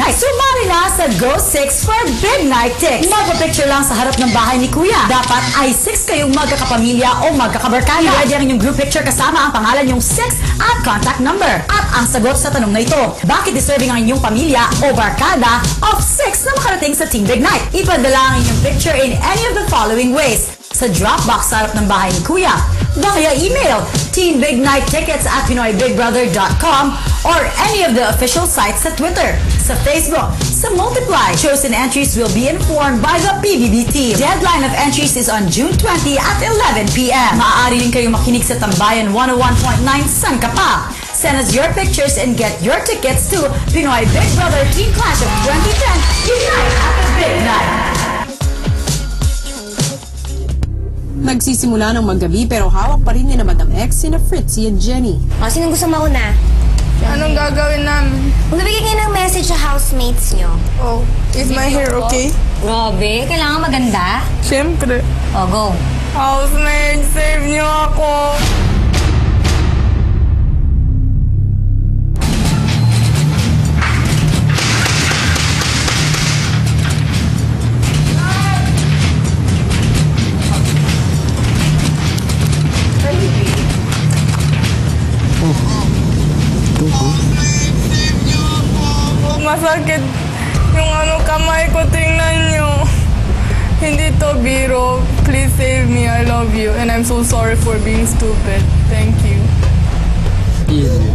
Night. Sumali na sa Go 6 for Big Night Tics. Magpa-picture lang sa harap ng bahay ni Kuya. Dapat ay 6 kayong magkakapamilya o magkakabarkada. I-ready ang inyong group picture kasama ang pangalan yung 6 at contact number. At ang sagot sa tanong na ito, bakit deserving ang inyong pamilya o barkada of 6 na makarating sa Team Big Night? Ipadala ang inyong picture in any of the following ways. Sa Dropbox sa harap ng bahay ni Kuya, via email, teambignighttickets@pinoybigbrother.com or any of the official sites sa Twitter, sa Facebook, sa Multiply. Chosen entries will be informed by the PBB team. Deadline of entries is on June 20 at 11 p.m. Maaari rin kayong makinig sa Tambayan 101.9 San ka pa. Send us your pictures and get your tickets to Pinoy Big Brother Teen Clash of 2010 Unite at the Big Night. Nagsisimula ng maggabi pero hawak pa rin ni na Madam X sina Fritzy at Jenny. O, sinong gusto mauna? Anong gagawin namin? Magbibigay kayo ng message sa housemates nyo. Oh, is my hair okay? Grabe, kailangan maganda. Siyempre. O, go. Housemates, save niyo ako. Masakit yung kamay ko, tingnan nyo. Hindi to biro. Please save me, I love you. And I'm so sorry for being stupid. Thank you. Easy.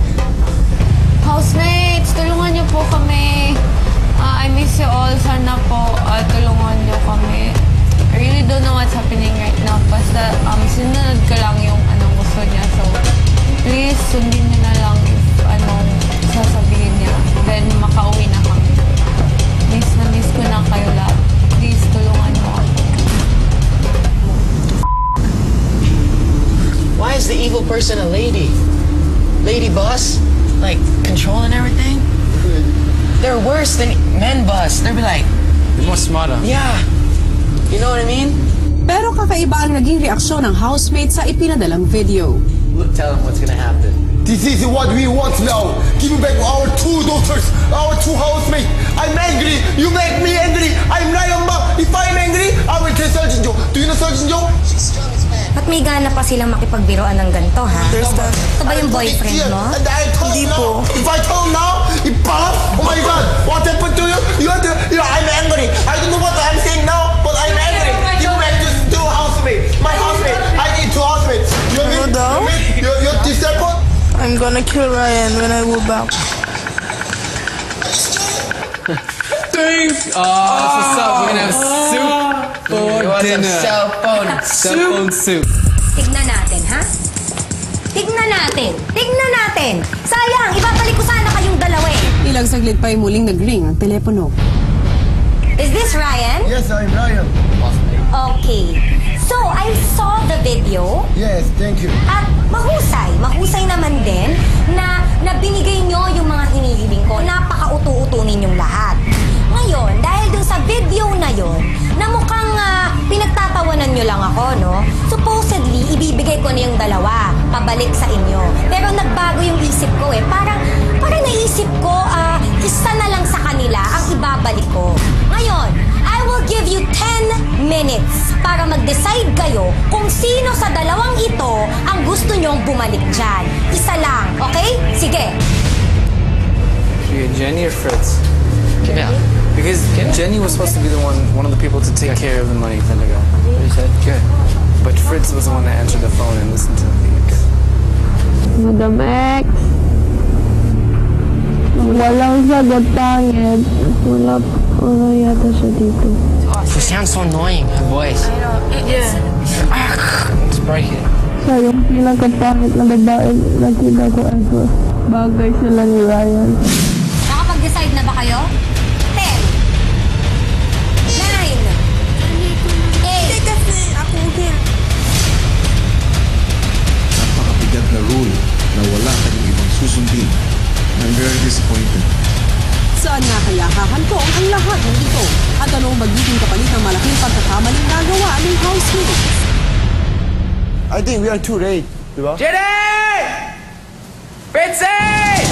Housemates, tulungan niyo po kami. I miss you all. Sana po tulungan niyo kami. I really don't know what's happening right now. Basta sinunod ko lang yung anong gusto niya. So, please, sundin niyo na lang if anong sasabihin niya. Then, makauwi na kami. Miss na miss ko na kayo lahat. Please, tulungan mo ako. Why is the evil person a lady? Lady boss? Like, controlling everything? They're worse than men boss. They'll be like... They're more smarter. Yeah. You know what I mean? Pero kakaiba ang naging reaksyon ng housemate sa ipinadalang video. Look, tell them what's gonna happen. This is what we want now. Give back our 2 daughters, our 2 housemates. I'm angry. You make me angry. I'm Ryan Ma. If I'm angry, I will tell Sergeant Joe. Do you know Sergeant Joe? She's strong as man. Ba't may gana pa silang makipagbiroan ng ganito, ha? Understand? Ito ba yung boyfriend mo? Hindi po. If I tell now, it pass. Oh my God. What happened to you? I'm angry. I don't know what I'm saying now, but I'm angry. You make this 2 housemates. My housemate. I need 2 housemates. You're disabled? I'm gonna kill Ryan when I go back. Thanks! That's what's up. We're gonna have soup for You want some dinner. cell phone? Cell phone soup. Tignan natin, ha? Tignan natin! Tignan natin! Sayang! Ibabalik ko sana kayong dalawa eh! Ilang saglit pa ay muling nag-ring ang telepono. Is this Ryan? Yes, I'm Ryan. Okay. So, I saw the video. Yes, thank you. At mahusay naman din na binigay nyo yung mga hinihiling ko. Napaka-utu-utu ninyong lahat. Ngayon, dahil dun sa video na yon, na mukhang pinagtatawanan nyo lang ako, no? Supposedly, ibibigay ko na yung dalawa, pabalik sa inyo. Pero nagbago yung isip ko eh. Parang naisip ko, isa na lang sa kanila ang ibabalik ko. Ngayon, I will give you 10 minutes para mag-decide kayo kung sino sa dalawang ito ang gusto nyong bumalik dyan. Isa lang, okay? Sige. Jenny or Fritz? Yeah. Because Jenny was supposed to be the one of the people to take care of the money from the guy. What you said? Good. But Fritz was the one that answered the phone and listened to the leads. Madam X. Walang sagot pangit. Wala yata siya dito. She sounds so annoying, her voice. Yeah. Let's break it. Siya yung pinakapangit na babae nakita ko ever. Bagay sila ni Ryan. Nakapag-decide na ba kayo? 10 9 8 Kasi ako here. Napakabigat na rule na wala kayong ibang susundin. I'm very disappointed. Saan nga kaya hahantong ang lahat ng ito? At anong magiging kapalit ng malaking pagkakamaling nagawa ng housemates? I think we are too late, diba? Jenny! Fritzy!